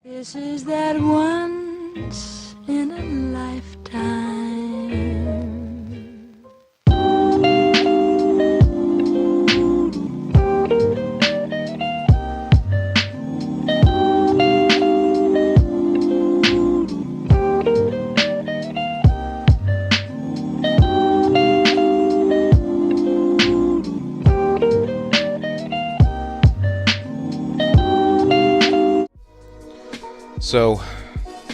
This is that once in a lifetime. So,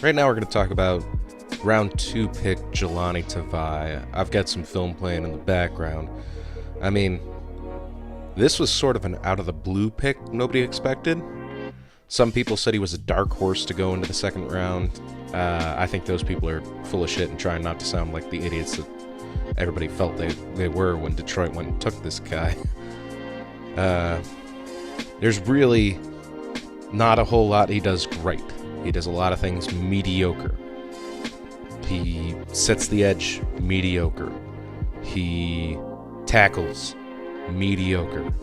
right now we're going to talk about round 2 pick Jahlani Tavai. I've got some film playing in the background. I mean, this was sort of an out-of-the-blue pick nobody expected. Some people said he was a dark horse to go into the second round. I think those people are full of shit and trying not to sound like the idiots that everybody felt they were when Detroit went and took this guy. There's really not a whole lot he does great. He does a lot of things mediocre. He sets the edge mediocre. He tackles mediocre.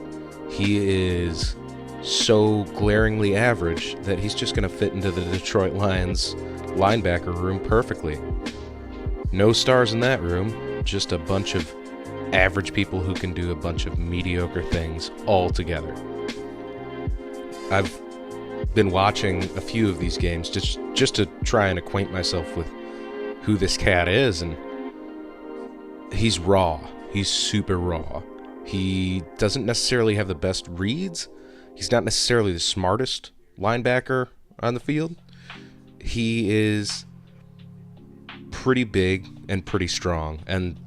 He is so glaringly average that he's just going to fit into the Detroit Lions linebacker room perfectly. No stars in that room, just a bunch of average people who can do a bunch of mediocre things all together. I've been watching a few of these games just to try and acquaint myself with who this cat is, and he's raw. He's super raw. He doesn't necessarily have the best reads. He's not necessarily the smartest linebacker on the field. He is pretty big and pretty strong, and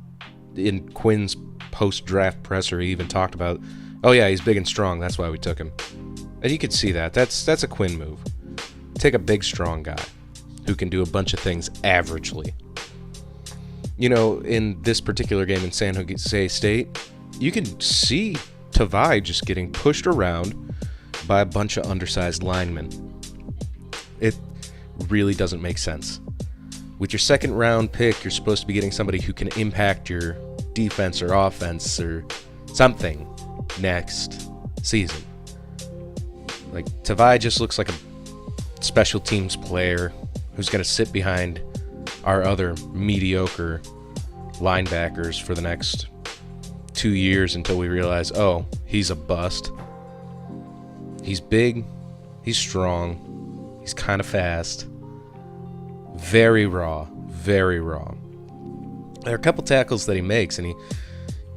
in Quinn's post-draft presser, he even talked about, oh yeah, he's big and strong, that's why we took him. And you could see that. That's a Quinn move. Take a big, strong guy who can do a bunch of things averagely. You know, in this particular game in San Jose State, you can see Tavai just getting pushed around by a bunch of undersized linemen. It really doesn't make sense. With your second round pick, you're supposed to be getting somebody who can impact your defense or offense or something next season. Like, Tavai just looks like a special teams player who's going to sit behind our other mediocre linebackers for the next 2 years until we realize, oh, he's a bust. He's big, he's strong, he's kind of fast, very raw, very raw. There are a couple tackles that he makes, and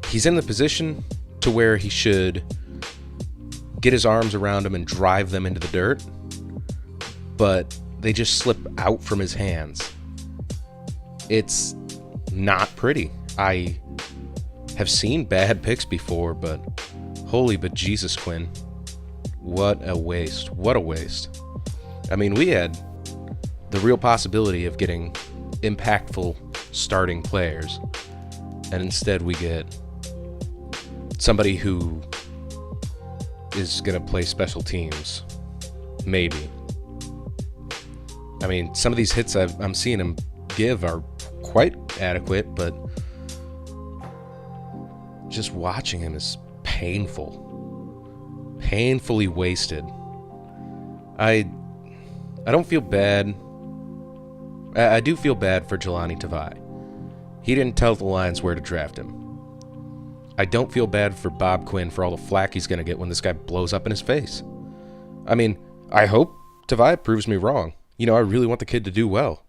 he's in the position to where he should get his arms around him and drive them into the dirt, but they just slip out from his hands. It's not pretty. I have seen bad picks before, but holy bejesus, Quinn. What a waste. What a waste. I mean, we had the real possibility of getting impactful starting players, and instead we get somebody who is going to play special teams. Maybe. I mean, some of these hits I'm seeing him give are quite adequate, but just watching him is painful. Painfully wasted. I don't feel bad. I do feel bad for Jahlani Tavai. He didn't tell the Lions where to draft him. I don't feel bad for Bob Quinn for all the flack he's going to get when this guy blows up in his face. I mean, I hope Tavai proves me wrong. You know, I really want the kid to do well.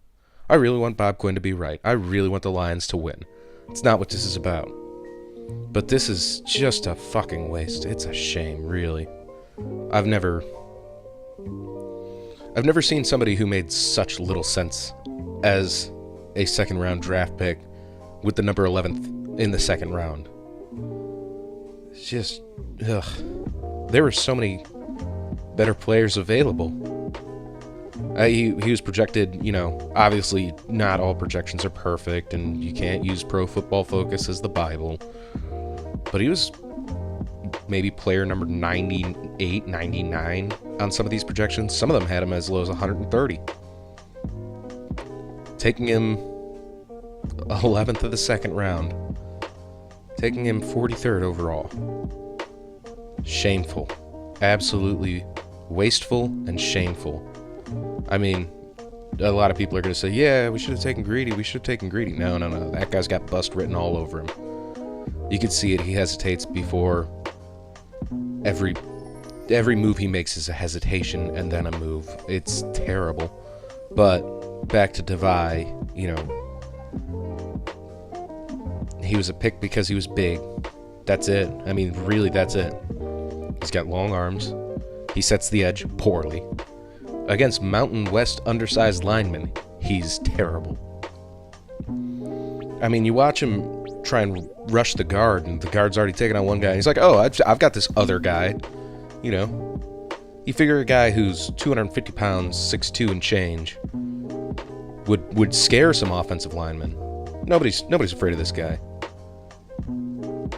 I really want Bob Quinn to be right. I really want the Lions to win. It's not what this is about. But this is just a fucking waste. It's a shame, really. I've never seen somebody who made such little sense as a second-round draft pick with the number 11th in the second round. It's just, ugh. There were so many better players available. He was projected, you know, obviously not all projections are perfect, and you can't use Pro Football Focus as the Bible, but he was maybe player number 98, 99 on some of these projections. Some of them had him as low as 130. Taking him 11th of the second round. Taking him 43rd overall. Shameful. Absolutely wasteful and shameful. I mean, a lot of people are going to say, yeah, we should have taken Greedy. No. That guy's got bust written all over him. You can see it. He hesitates before every move he makes is a hesitation and then a move. It's terrible. But back to Tavai, he was a pick because he was big. That's it. I mean, really, that's it. He's got long arms. He sets the edge poorly. Against Mountain West undersized linemen, he's terrible. I mean, you watch him try and rush the guard, and the guard's already taken on one guy. He's like, oh, I've got this other guy. You figure a guy who's 250 pounds, 6'2" and change, would scare some offensive linemen. Nobody's afraid of this guy.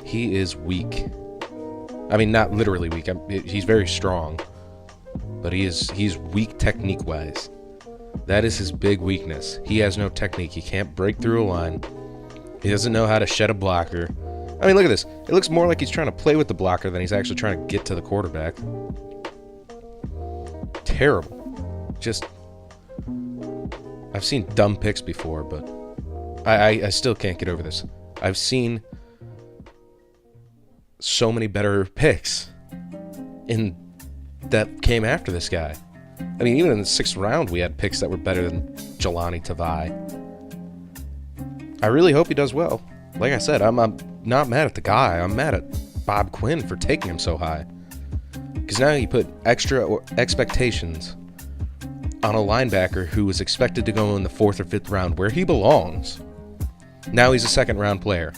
He is weak. I mean, not literally weak. He's very strong, but he's weak technique-wise. That is his big weakness. He has no technique. He can't break through a line. He doesn't know how to shed a blocker. I mean, look at this. It looks more like he's trying to play with the blocker than he's actually trying to get to the quarterback. Terrible. Just, I've seen dumb picks before, but I still can't get over this. I've seen so many better picks that came after this guy. I mean, even in the 6th round, we had picks that were better than Jahlani Tavai. I really hope he does well. Like I said, I'm not mad at the guy. I'm mad at Bob Quinn for taking him so high. Because now you put extra expectations on a linebacker who was expected to go in the 4th or 5th round where he belongs. Now he's a 2nd round player.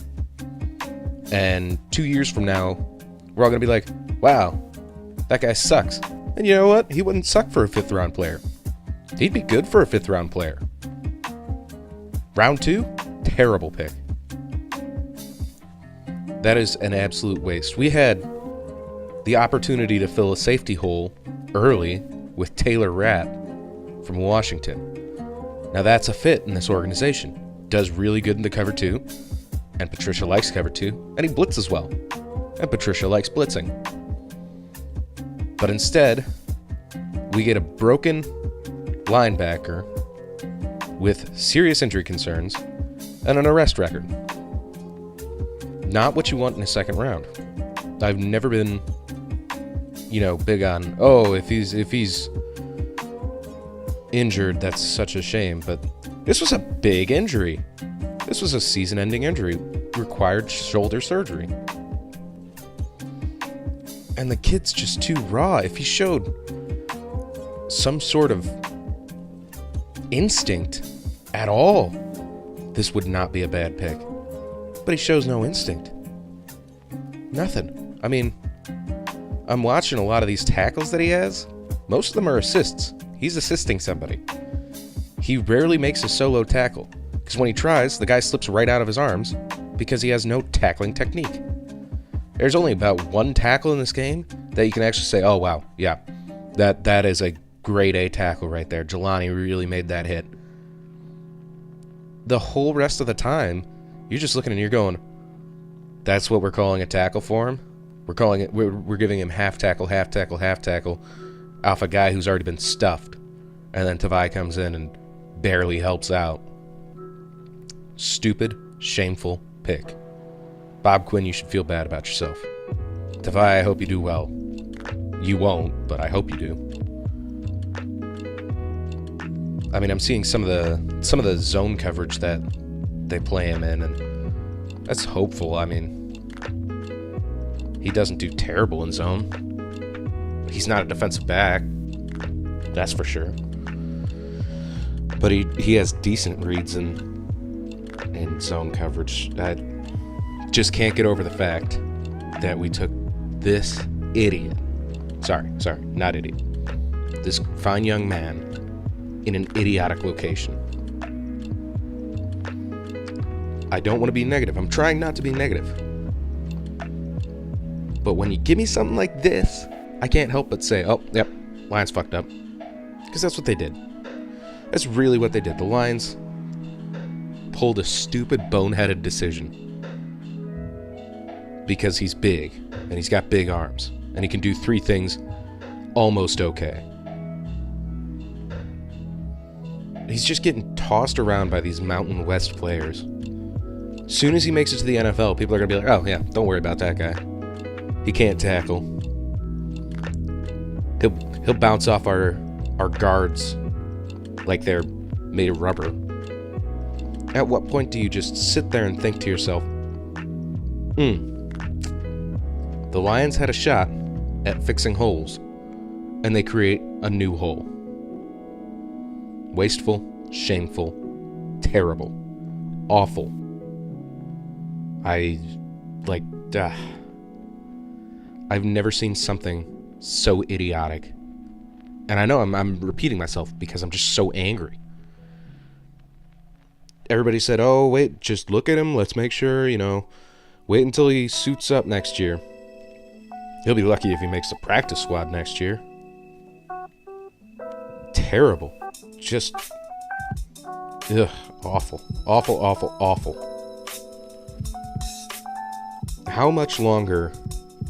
And 2 years from now, we're all going to be like, wow, that guy sucks. And you know what? He wouldn't suck for a 5th round player. He'd be good for a 5th round player. Round 2, terrible pick. That is an absolute waste. We had the opportunity to fill a safety hole early with Taylor Rapp from Washington. Now that's a fit in this organization. Does really good in the cover 2, and Patricia likes cover 2, and he blitzes well, and Patricia likes blitzing. But instead, we get a broken linebacker with serious injury concerns and an arrest record. Not what you want in a 2nd round. I've never been, big on, if he's injured, that's such a shame. But this was a big injury. This was a season-ending injury. Required shoulder surgery. And the kid's just too raw. If he showed some sort of instinct at all, this would not be a bad pick. But he shows no instinct. Nothing. I mean, I'm watching a lot of these tackles that he has. Most of them are assists. He's assisting somebody. He rarely makes a solo tackle, because when he tries, the guy slips right out of his arms because he has no tackling technique. There's only about 1 tackle in this game that you can actually say, oh, wow, yeah, that is a grade A tackle right there. Jahlani really made that hit. The whole rest of the time, you're just looking and you're going, that's what we're calling a tackle for him? We're giving him half tackle off a guy who's already been stuffed. And then Tavai comes in and barely helps out. Stupid, shameful pick. Bob Quinn, you should feel bad about yourself. Tavai, I hope you do well. You won't, but I hope you do. I mean, I'm seeing some of the zone coverage that they play him in, and that's hopeful. I mean, he doesn't do terrible in zone. He's not a defensive back, that's for sure. But he has decent reads in zone coverage. I just can't get over the fact that we took this idiot. Sorry, not idiot. This fine young man in an idiotic location. I don't want to be negative. I'm trying not to be negative. But when you give me something like this, I can't help but say, oh, yep, Lions fucked up. Because that's what they did. That's really what they did. The Lions pulled a stupid, boneheaded decision. Because he's big, and he's got big arms, and he can do 3 things almost okay. He's just getting tossed around by these Mountain West players. Soon as he makes it to the NFL, people are going to be like, oh, yeah, don't worry about that guy. He can't tackle. He'll bounce off our guards like they're made of rubber. At what point do you just sit there and think to yourself, the Lions had a shot at fixing holes, and they create a new hole. Wasteful, shameful, terrible, awful. I've never seen something so idiotic. And I know I'm repeating myself because I'm just so angry. Everybody said, oh, wait, just look at him. Let's make sure, wait until he suits up next year. He'll be lucky if he makes the practice squad next year. Terrible. Just, awful. Awful, awful, awful. How much longer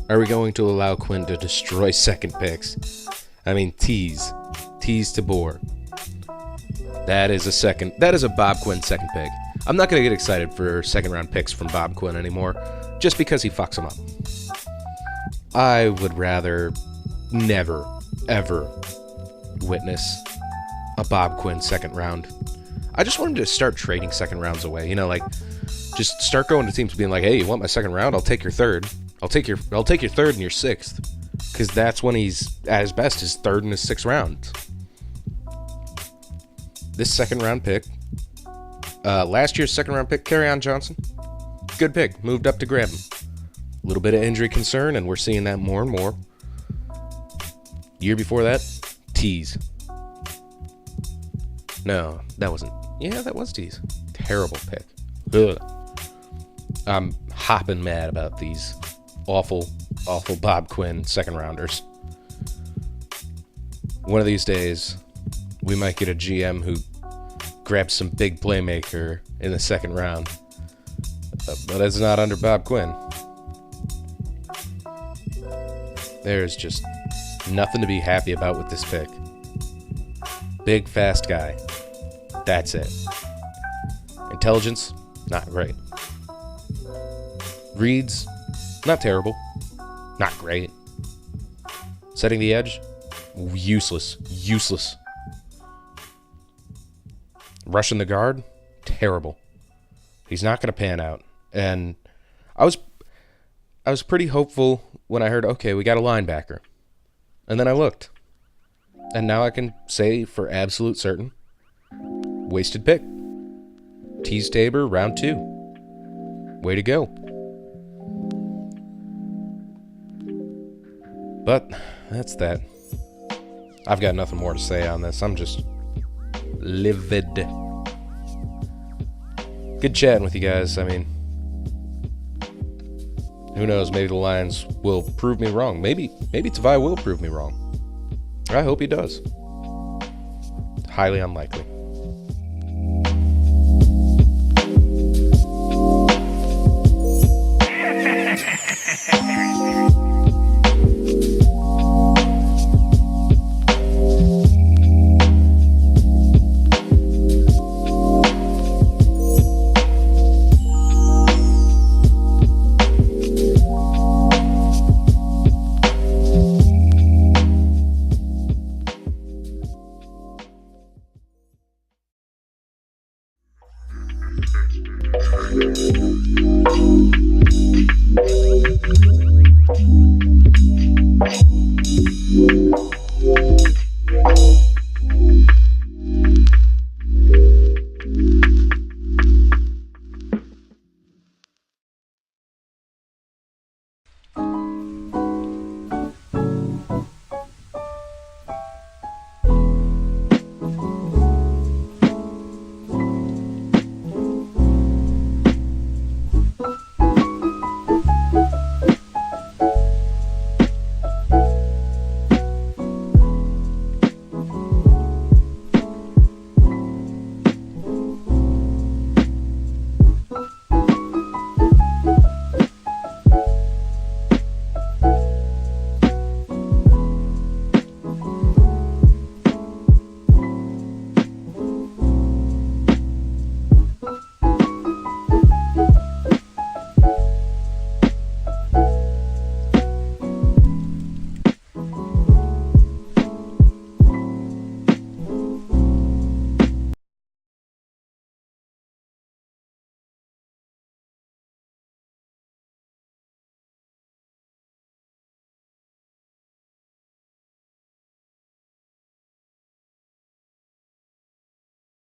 are we going to allow Quinn to destroy second picks? I mean, tease to bore. That is a Bob Quinn second pick. I'm not going to get excited for second round picks from Bob Quinn anymore, just because he fucks them up. I would rather never, ever witness a Bob Quinn second round. I just want him to start trading second rounds away. Just start going to teams being like, hey, you want my second round? I'll take your third. I'll take your third and your sixth. Because that's when he's at his best, his third and his sixth round. This second round pick, last year's second round pick, Kerryon Johnson, good pick, moved up to grab him. A little bit of injury concern, and we're seeing that more and more. Year before that, tease. No, that wasn't. Yeah, that was tease. Terrible pick. Ugh. I'm hopping mad about these awful, awful Bob Quinn second rounders. One of these days, we might get a GM who grabs some big playmaker in the second round. But it's not under Bob Quinn. There's just nothing to be happy about with this pick. Big, fast guy. That's it. Intelligence, not great. Reads, not terrible. Not great. Setting the edge, useless. Rushing the guard, terrible. He's not going to pan out. And I was pretty hopeful when I heard, okay, we got a linebacker. And then I looked. And now I can say for absolute certain, wasted pick. Tease Tabor, round 2. Way to go. But that's that. I've got nothing more to say on this. I'm just livid. Good chatting with you guys. I mean, who knows? Maybe the Lions will prove me wrong. Maybe Tavai will prove me wrong. I hope he does. Highly unlikely.